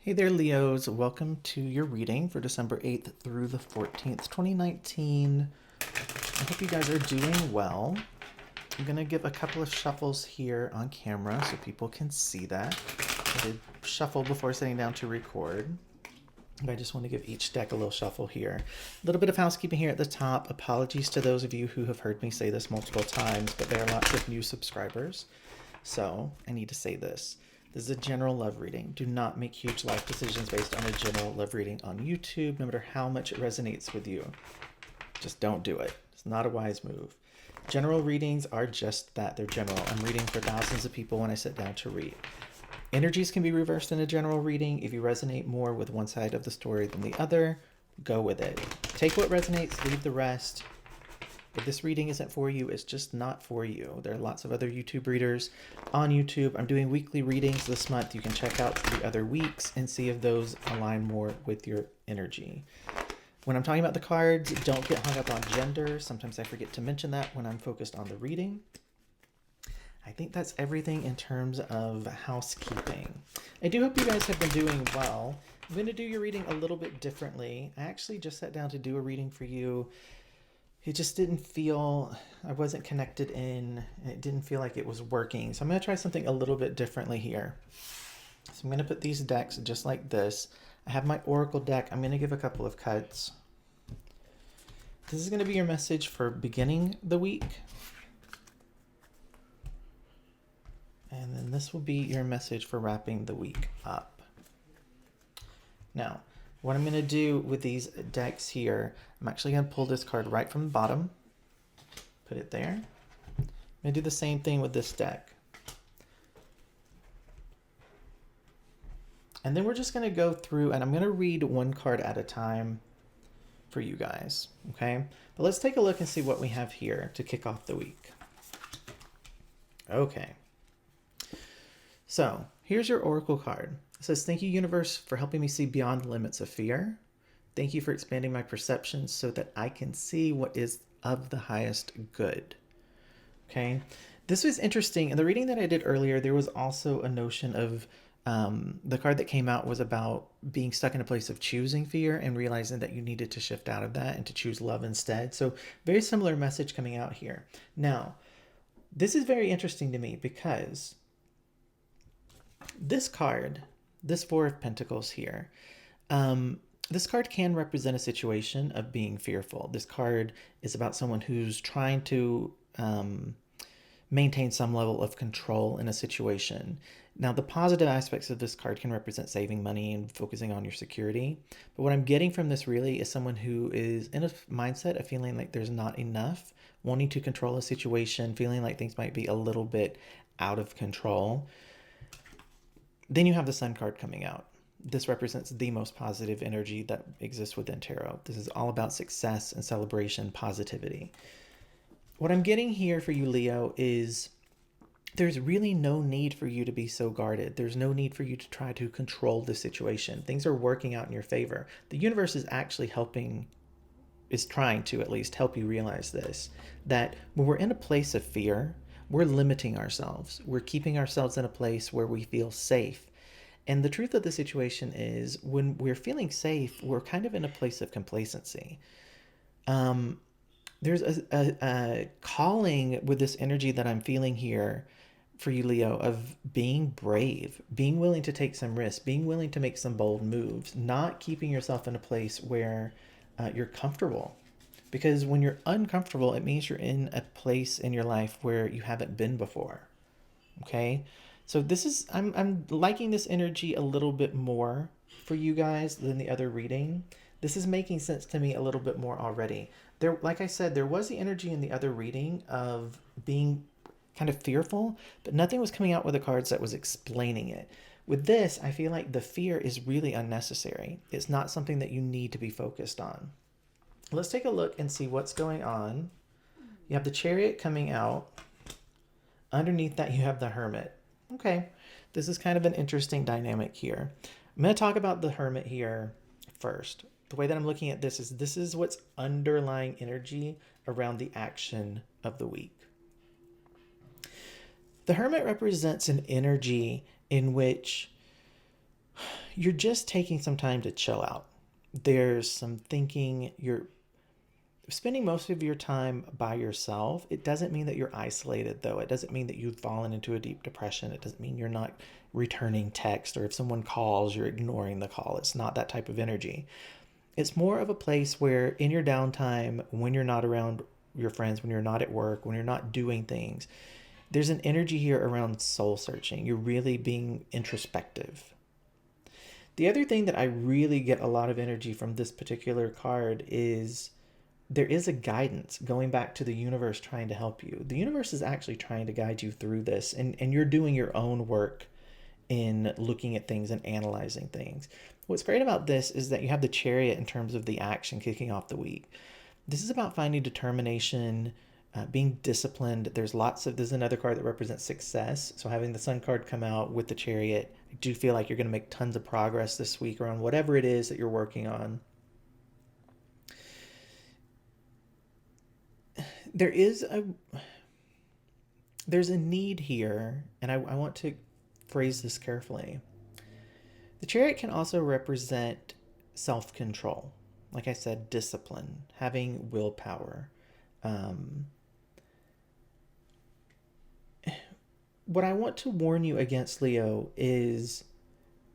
Hey there, Leos. Welcome to your reading for December 8th through the 14th, 2019. I hope you guys are doing well. I'm going to give a couple of shuffles here on camera so people can see that. I did shuffle before sitting down to record. But I just want to give each deck a little shuffle here. A little bit of housekeeping here at the top. Apologies to those of you who have heard me say this multiple times, but there are lots of new subscribers. So I need to say this. This is a general love reading. Do not make huge life decisions based on a general love reading on YouTube, no matter how much it resonates with you. Just don't do it. It's not a wise move. General readings are just that. They're general. I'm reading for thousands of people when I sit down to read. Energies can be reversed in a general reading. If you resonate more with one side of the story than the other, go with it. Take what resonates, leave the rest. If this reading isn't for you, it's just not for you. There are lots of other YouTube readers on YouTube. I'm doing weekly readings this month. You can check out the other weeks and see if those align more with your energy. When I'm talking about the cards, don't get hung up on gender. Sometimes I forget to mention that when I'm focused on the reading. I think that's everything in terms of housekeeping. I do hope you guys have been doing well. I'm going to do your reading a little bit differently. I actually just sat down to do a reading for you. It just didn't feel, I wasn't connected in, it didn't feel like it was working. So I'm going to try something a little bit differently here. So I'm going to put these decks just like this. I have my Oracle deck. I'm going to give a couple of cuts. This is going to be your message for beginning the week. And then this will be your message for wrapping the week up. Now, what I'm going to do with these decks here, I'm actually going to pull this card right from the bottom, put it there. I'm going to do the same thing with this deck. And then we're just going to go through and I'm going to read one card at a time for you guys, okay? But let's take a look and see what we have here to kick off the week. Okay. So here's your Oracle card. It says, thank you, universe, for helping me see beyond the limits of fear. Thank you for expanding my perceptions so that I can see what is of the highest good. Okay. This was interesting. In the reading that I did earlier, there was also a notion of the card that came out was about being stuck in a place of choosing fear and realizing that you needed to shift out of that and to choose love instead. So very similar message coming out here. Now, this is very interesting to me because this card, this Four of Pentacles here, this card can represent a situation of being fearful. This card is about someone who's trying to maintain some level of control in a situation. Now, the positive aspects of this card can represent saving money and focusing on your security. But what I'm getting from this really is someone who is in a mindset of feeling like there's not enough, wanting to control a situation, feeling like things might be a little bit out of control. Then you have the Sun card coming out. This represents the most positive energy that exists within tarot. This is all about success and celebration, positivity. What I'm getting here for you, Leo, is there's really no need for you to be so guarded. There's no need for you to try to control the situation. Things are working out in your favor. The universe is actually helping, is trying to at least help you realize this, that when we're in a place of fear, we're limiting ourselves. We're keeping ourselves in a place where we feel safe. And the truth of the situation is when we're feeling safe, we're kind of in a place of complacency. There's a calling with this energy that I'm feeling here for you, Leo, of being brave, being willing to take some risks, being willing to make some bold moves, not keeping yourself in a place where you're comfortable. Because when you're uncomfortable, it means you're in a place in your life where you haven't been before. Okay? So this is, I'm liking this energy a little bit more for you guys than the other reading. This is making sense to me a little bit more already. There, like I said, there was the energy in the other reading of being kind of fearful, but nothing was coming out with the cards that was explaining it. With this, I feel like the fear is really unnecessary. It's not something that you need to be focused on. Let's take a look and see what's going on. You have the Chariot coming out. Underneath that, you have the Hermit. Okay, this is kind of an interesting dynamic here. I'm going to talk about the Hermit here first. The way that I'm looking at this is what's underlying energy around the action of the week. The Hermit represents an energy in which You're just taking some time to chill out. There's some thinking. You're spending most of your time by yourself. It doesn't mean that you're isolated, though. It doesn't mean that you've fallen into a deep depression. It doesn't mean you're not returning text, or if someone calls, you're ignoring the call. It's not that type of energy. It's more of a place where, in your downtime, when you're not around your friends, when you're not at work, when you're not doing things, there's an energy here around soul searching. You're really being introspective. The other thing that I really get a lot of energy from this particular card is there is a guidance going back to the universe trying to help you. The universe is actually trying to guide you through this, and you're doing your own work in looking at things and analyzing things. What's great about this is that you have the Chariot in terms of the action kicking off the week. This is about finding determination, being disciplined. There's another card that represents success. So having the Sun card come out with the Chariot, I do feel like you're going to make tons of progress this week around whatever it is that you're working on. There is there's a need here, and I want to phrase this carefully. The Chariot can also represent self-control. Like I said, discipline, having willpower. Um, what I want to warn you against, Leo, is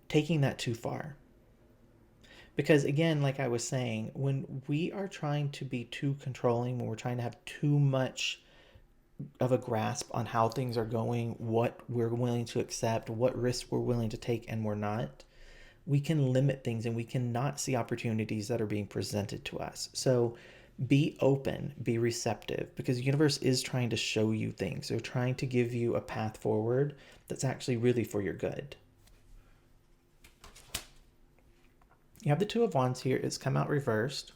taking that too far. Because again, like I was saying, when we are trying to be too controlling, when we're trying to have too much of a grasp on how things are going, what we're willing to accept, what risks we're willing to take and we're not, we can limit things and we cannot see opportunities that are being presented to us. So be open, be receptive, because the universe is trying to show you things. They're trying to give you a path forward that's actually really for your good. You have the Two of Wands here. It's come out reversed.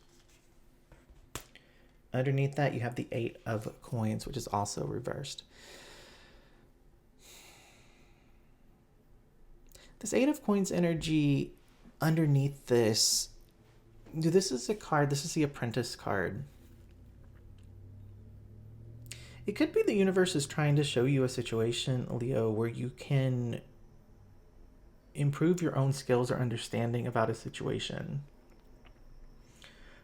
Underneath that, you have the Eight of Coins, which is also reversed. This Eight of Coins energy underneath this is a card, this is the Apprentice card. It could be the universe is trying to show you a situation, Leo, where you can improve your own skills or understanding about a situation.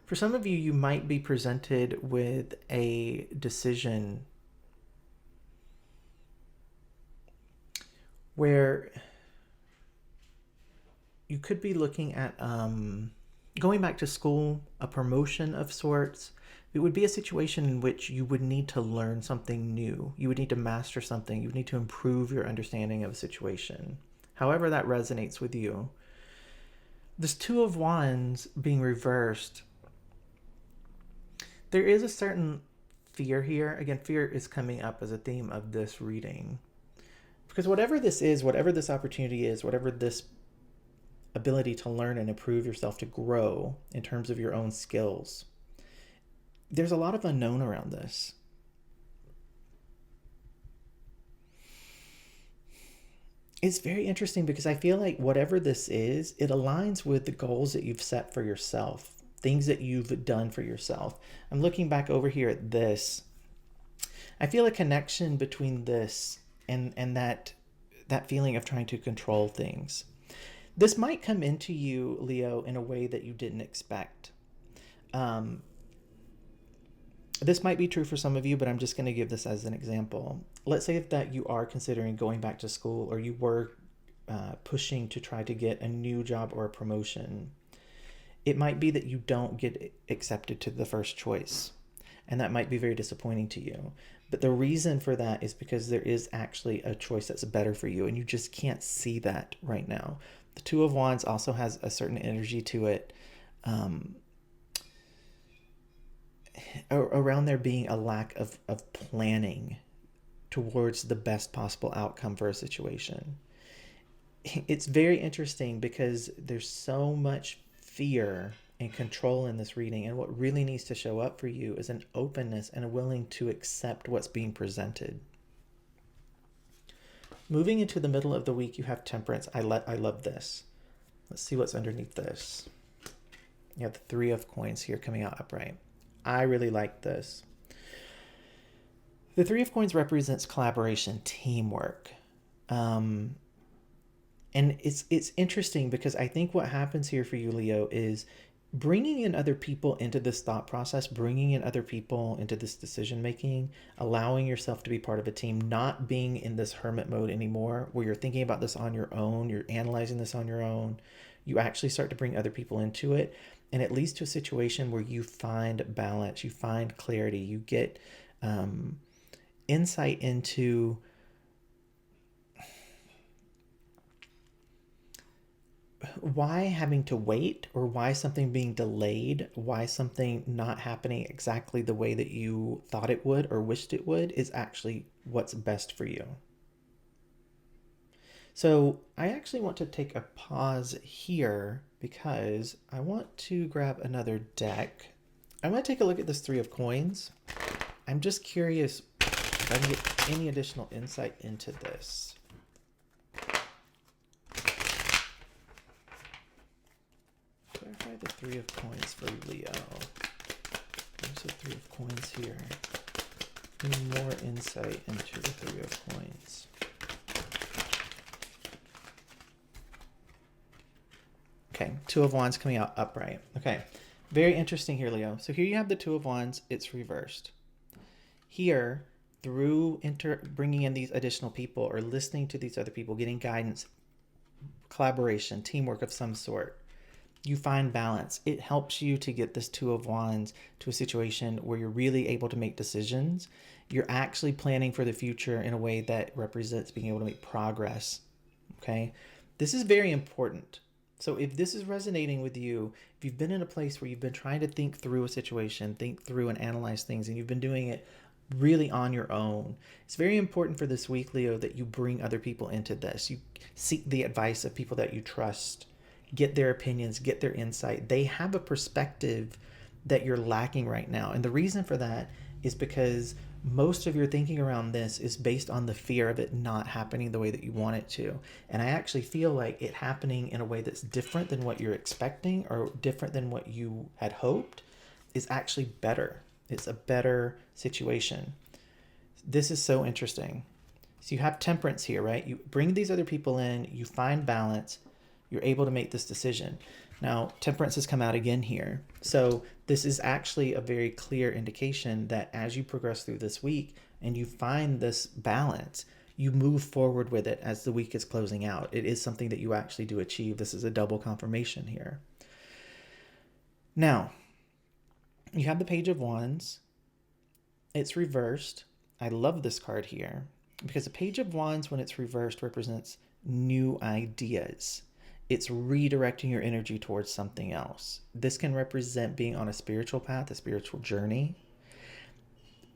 For some of you, you might be presented with a decision where you could be looking at going back to school, a promotion of sorts. It would be a situation in which you would need to learn something new. You would need to master something. You would need to improve your understanding of a situation. However that resonates with you. This Two of Wands being reversed, there is a certain fear here. Again, fear is coming up as a theme of this reading. Because whatever this is, whatever this opportunity is, whatever this ability to learn and improve yourself, to grow in terms of your own skills, there's a lot of unknown around this. It's very interesting because I feel like whatever this is, it aligns with the goals that you've set for yourself, things that you've done for yourself. I'm looking back over here at this. I feel a connection between this and that feeling of trying to control things. This might come into you, Leo, in a way that you didn't expect. This might be true for some of you, but I'm just going to give this as an example. Let's say that you are considering going back to school, or you were pushing to try to get a new job or a promotion. It might be that you don't get accepted to the first choice, and that might be very disappointing to you. But the reason for that is because there is actually a choice that's better for you, and you just can't see that right now. The Two of Wands also has a certain energy to it. Around there being a lack of planning towards the best possible outcome for a situation. It's very interesting because there's so much fear and control in this reading, and what really needs to show up for you is an openness and a willing to accept what's being presented. Moving into the middle of the week, you have Temperance. I love this. Let's see what's underneath this. You have the Three of Coins here coming out upright. I really like this. The Three of Coins represents collaboration, teamwork. And And it's interesting because I think what happens here for you, Leo, is bringing in other people into this thought process, bringing in other people into this decision making, allowing yourself to be part of a team, not being in this hermit mode anymore where you're thinking about this on your own, you're analyzing this on your own. You actually start to bring other people into it, and it leads to a situation where you find balance, you find clarity, you get insight into why having to wait, or why something being delayed, why something not happening exactly the way that you thought it would or wished it would is actually what's best for you. So I actually want to take a pause here because I want to grab another deck. I want to take a look at this Three of Coins. I'm just curious if I can get any additional insight into this. Clarify the Three of Coins for Leo. There's the Three of Coins here. Need more insight into the Three of Coins. Okay, Two of Wands coming out upright. Okay, very interesting here, Leo. So here you have the Two of Wands, it's reversed. Here, through bringing in these additional people or listening to these other people, getting guidance, collaboration, teamwork of some sort, you find balance. It helps you to get this Two of Wands to a situation where you're really able to make decisions. You're actually planning for the future in a way that represents being able to make progress. Okay, this is very important. So if this is resonating with you, if you've been in a place where you've been trying to think through a situation, think through and analyze things, and you've been doing it really on your own, it's very important for this week, Leo, that you bring other people into this. You seek the advice of people that you trust, get their opinions, get their insight. They have a perspective that you're lacking right now. And the reason for that is because most of your thinking around this is based on the fear of it not happening the way that you want it to. And I actually feel like it happening in a way that's different than what you're expecting or different than what you had hoped is actually better. It's a better situation. This is so interesting. So you have temperance here, right? You bring these other people in, you find balance, you're able to make this decision. Now, temperance has come out again here. So this is actually a very clear indication that as you progress through this week and you find this balance, you move forward with it as the week is closing out. It is something that you actually do achieve. This is a double confirmation here. Now, you have the Page of Wands. It's reversed. I love this card here because the Page of Wands, when it's reversed, represents new ideas. It's redirecting your energy towards something else. This can represent being on a spiritual path, a spiritual journey.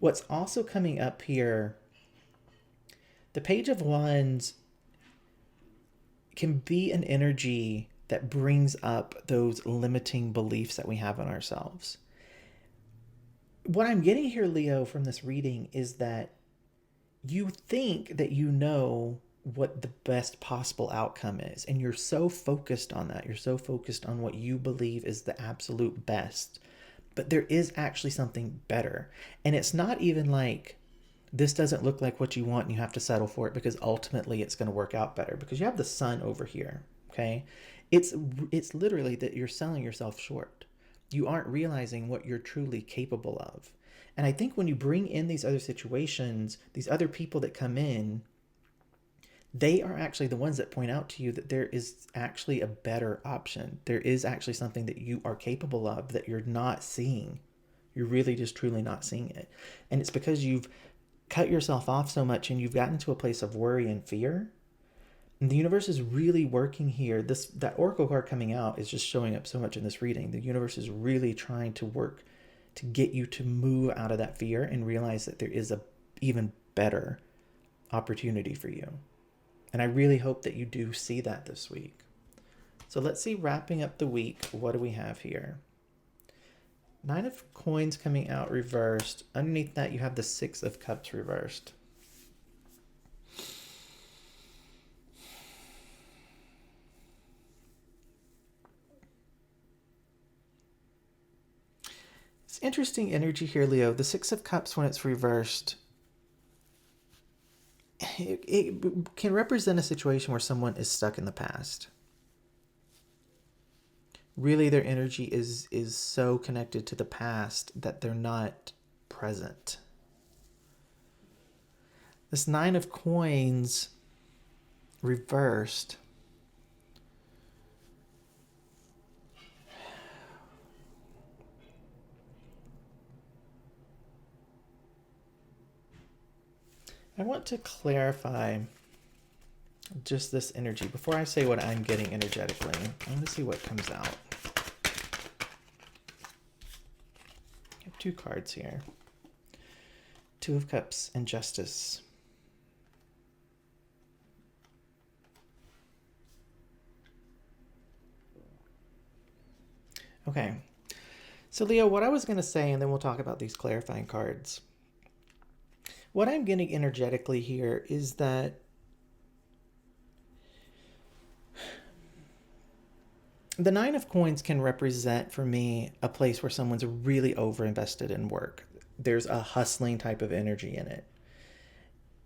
What's also coming up here, the Page of Wands can be an energy that brings up those limiting beliefs that we have in ourselves. What I'm getting here, Leo, from this reading is that you think that you know what the best possible outcome is, and you're so focused on that. You're so focused on what you believe is the absolute best, but there is actually something better. And it's not even like this doesn't look like what you want and you have to settle for it because ultimately it's going to work out better, because you have the Sun over here. Okay, it's literally that you're selling yourself short. You aren't realizing what you're truly capable of. And I think when you bring in these other situations, these other people that come in, they are actually the ones that point out to you that there is actually a better option. There is actually something that you are capable of that you're not seeing. You're really just truly not seeing it. And it's because you've cut yourself off so much and you've gotten to a place of worry and fear. And the universe is really working here. That Oracle card coming out is just showing up so much in this reading. The universe is really trying to work to get you to move out of that fear and realize that there is a even better opportunity for you. And I really hope that you do see that this week. So let's see, wrapping up the week, what do we have here? Nine of Coins coming out reversed. Underneath that, you have the Six of Cups reversed. It's interesting energy here, Leo. The Six of Cups, when it's reversed, it can represent a situation where someone is stuck in the past. Really, their energy is so connected to the past that they're not present. This Nine of Coins reversed. I want to clarify just this energy. Before I say what I'm getting energetically, I want to see what comes out. I have two cards here. Two of Cups and Justice. Okay. So Leo, what I was going to say, and then we'll talk about these clarifying cards. What I'm getting energetically here is that the Nine of Coins can represent for me a place where someone's really overinvested in work. There's a hustling type of energy in it.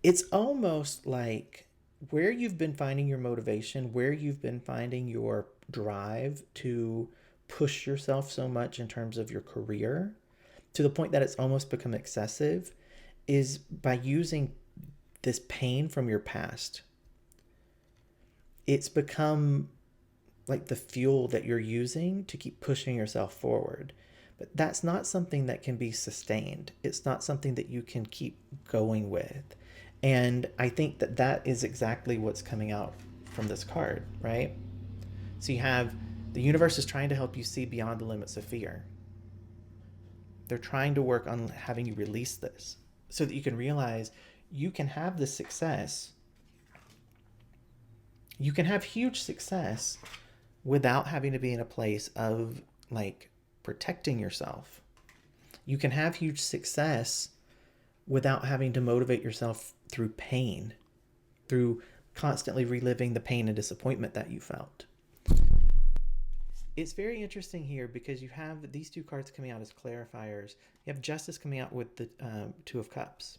It's almost like where you've been finding your motivation, where you've been finding your drive to push yourself so much in terms of your career, to the point that it's almost become excessive, is by using this pain from your past. It's become like the fuel that you're using to keep pushing yourself forward. But that's not something that can be sustained. It's not something that you can keep going with. And I think that that is exactly what's coming out from this card, right? So you have the universe is trying to help you see beyond the limits of fear. They're trying to work on having you release this so that you can realize you can have this success. You can have huge success without having to be in a place of like protecting yourself. You can have huge success without having to motivate yourself through pain, through constantly reliving the pain and disappointment that you felt. It's very interesting here because you have these two cards coming out as clarifiers. You have Justice coming out with the Two of Cups.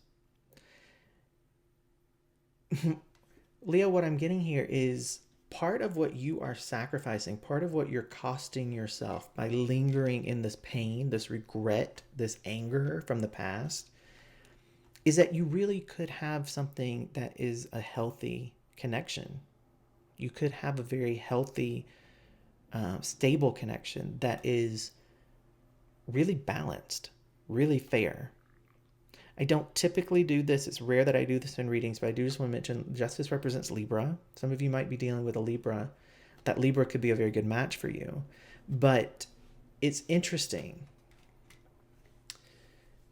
Leo, what I'm getting here is part of what you are sacrificing, part of what you're costing yourself by lingering in this pain, this regret, this anger from the past, is that you really could have something that is a healthy connection. You could have a very healthy, stable connection that is really balanced, really fair. I don't typically do this. It's rare that I do this in readings, but I do just want to mention Justice represents Libra. Some of you might be dealing with a Libra. That Libra could be a very good match for you. But it's interesting.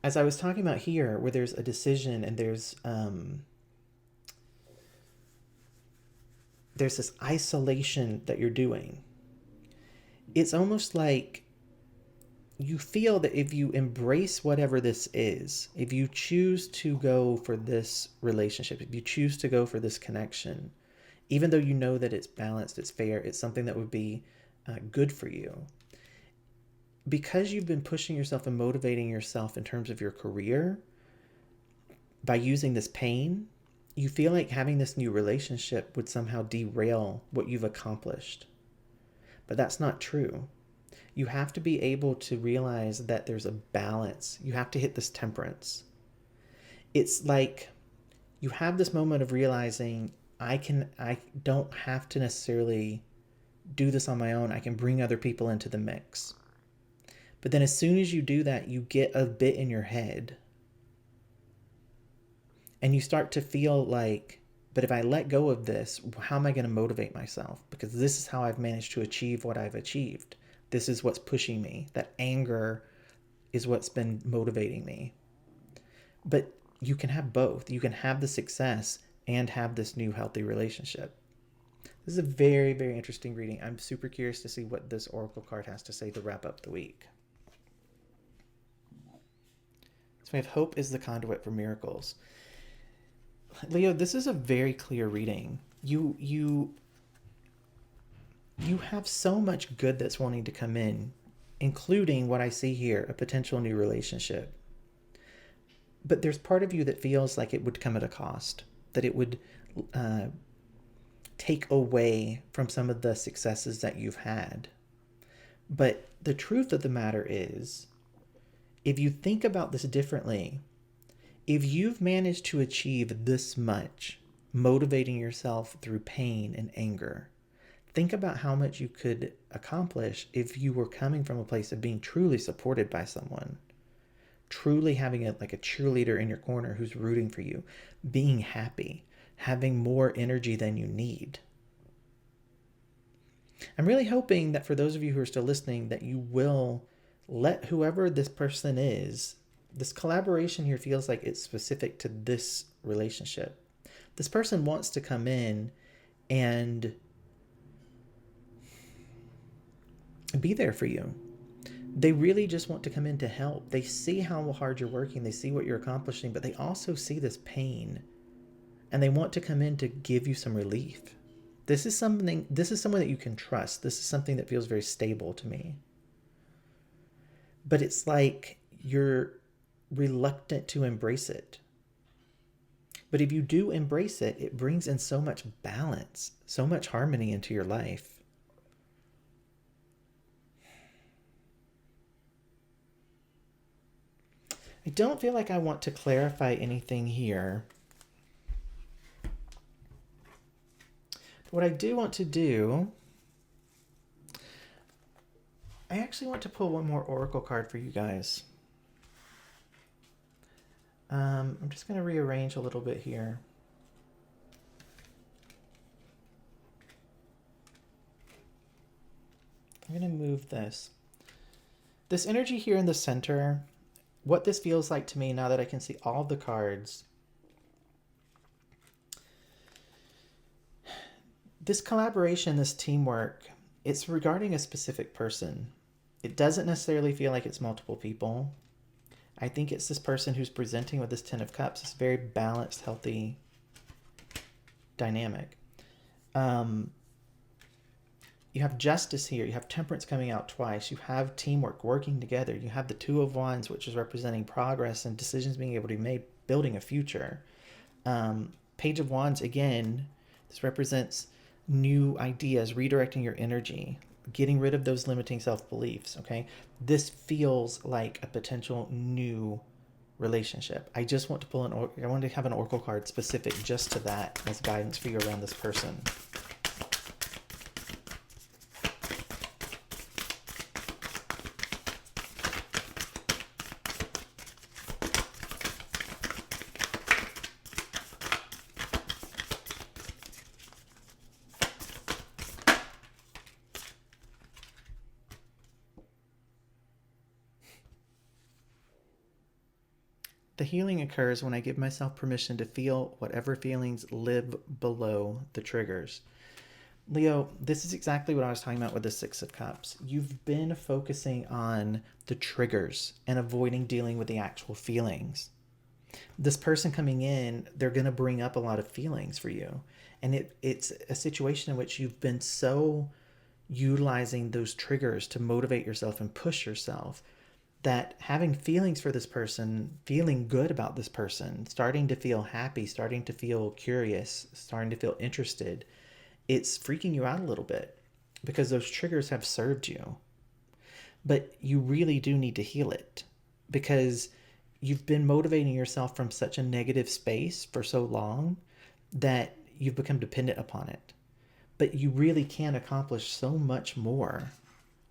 As I was talking about here, where there's a decision and there's this isolation that you're doing, it's almost like you feel that if you embrace whatever this is, if you choose to go for this relationship, if you choose to go for this connection, even though you know that it's balanced, it's fair, it's something that would be good for you, because you've been pushing yourself and motivating yourself in terms of your career by using this pain, you feel like having this new relationship would somehow derail what you've accomplished. But that's not true. You have to be able to realize that there's a balance. You have to hit this temperance. It's like you have this moment of realizing I don't have to necessarily do this on my own. I can bring other people into the mix. But then as soon as you do that, you get a bit in your head. And you start to feel like, but if I let go of this, how am I going to motivate myself? Because this is how I've managed to achieve what I've achieved. This is what's pushing me. That anger is what's been motivating me. But you can have both. You can have the success and have this new healthy relationship. This is a very, very interesting reading. I'm super curious to see what this oracle card has to say to wrap up the week. So we have hope is the conduit for miracles. Leo, this is a very clear reading. You have so much good that's wanting to come in, including what I see here, a potential new relationship. But there's part of you that feels like it would come at a cost. that it would take away from some of the successes that you've had. But the truth of the matter is, if you think about this differently, if you've managed to achieve this much, motivating yourself through pain and anger, think about how much you could accomplish if you were coming from a place of being truly supported by someone, truly having like a cheerleader in your corner who's rooting for you, being happy, having more energy than you need. I'm really hoping that for those of you who are still listening, that you will let whoever this person is, this collaboration here feels like it's specific to this relationship. This person wants to come in and be there for you. They really just want to come in to help. They see how hard you're working. They see what you're accomplishing, but they also see this pain and they want to come in to give you some relief. This is someone that you can trust. This is something that feels very stable to me. But it's like you're reluctant to embrace it. But if you do embrace it, it brings in so much balance, so much harmony into your life. I don't feel like I want to clarify anything here. But what I do want to do, I actually want to pull one more oracle card for you guys. I'm just going to rearrange a little bit here. I'm going to move this. This energy here in the center, what this feels like to me now that I can see all the cards, this collaboration, this teamwork, it's regarding a specific person. It doesn't necessarily feel like it's multiple people. I think it's this person who's presenting with this Ten of Cups, this very balanced, healthy dynamic. You have justice here. You have temperance coming out twice. You have teamwork, working together. You have the Two of Wands, which is representing progress and decisions being able to be made, building a future. Page of Wands, again, this represents new ideas, redirecting your energy, getting rid of those limiting self-beliefs, okay? This feels like a potential new relationship. I just want to pull I want to have an oracle card specific just to that as guidance for you around this person. The healing occurs when I give myself permission to feel whatever feelings live below the triggers. Leo, this is exactly what I was talking about with the Six of Cups. You've been focusing on the triggers and avoiding dealing with the actual feelings. This person coming in, they're going to bring up a lot of feelings for you. And it's a situation in which you've been so utilizing those triggers to motivate yourself and push yourself that having feelings for this person, feeling good about this person, starting to feel happy, starting to feel curious, starting to feel interested, it's freaking you out a little bit because those triggers have served you. But you really do need to heal it because you've been motivating yourself from such a negative space for so long that you've become dependent upon it. But you really can accomplish so much more.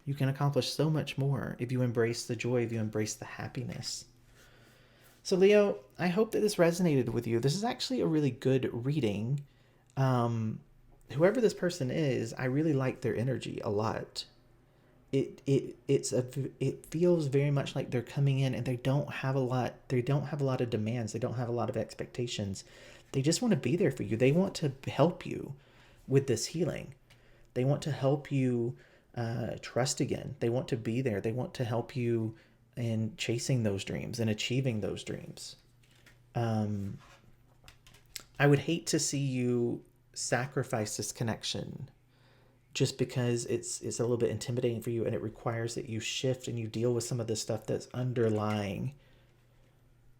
You can accomplish so much more if you embrace the joy, if you embrace the happiness. So Leo, I hope that this resonated with you. This is actually a really good reading. Whoever this person is, I really like their energy a lot. It feels very much like they're coming in and they don't have a lot of demands. They don't have a lot of expectations. They just want to be there for you. They want to help you with this healing. They want to help you trust again. They want to be there. They want to help you in chasing those dreams and achieving those dreams. I would hate to see you sacrifice this connection just because it's a little bit intimidating for you and it requires that you shift and you deal with some of the stuff that's underlying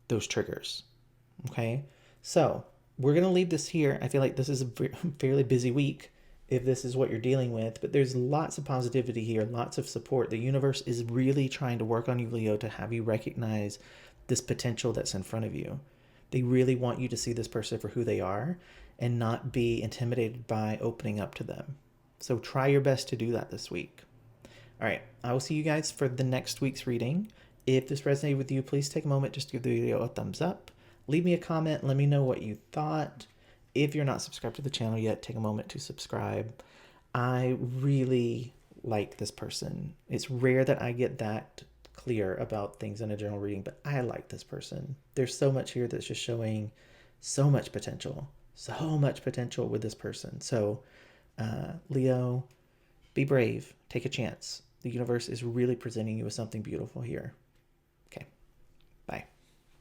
those triggers. Okay? So we're going to leave this here. I feel like this is a fairly busy week if this is what you're dealing with, but there's lots of positivity here, lots of support. The universe is really trying to work on you, Leo, to have you recognize this potential that's in front of you. They really want you to see this person for who they are and not be intimidated by opening up to them. So try your best to do that this week. All right, I will see you guys for the next week's reading. If this resonated with you, please take a moment just to give the video a thumbs up. Leave me a comment. Let me know what you thought. If you're not subscribed to the channel yet, take a moment to subscribe. I really like this person. It's rare that I get that clear about things in a general reading, but I like this person. There's so much here that's just showing so much potential with this person. So, Leo, be brave. Take a chance. The universe is really presenting you with something beautiful here.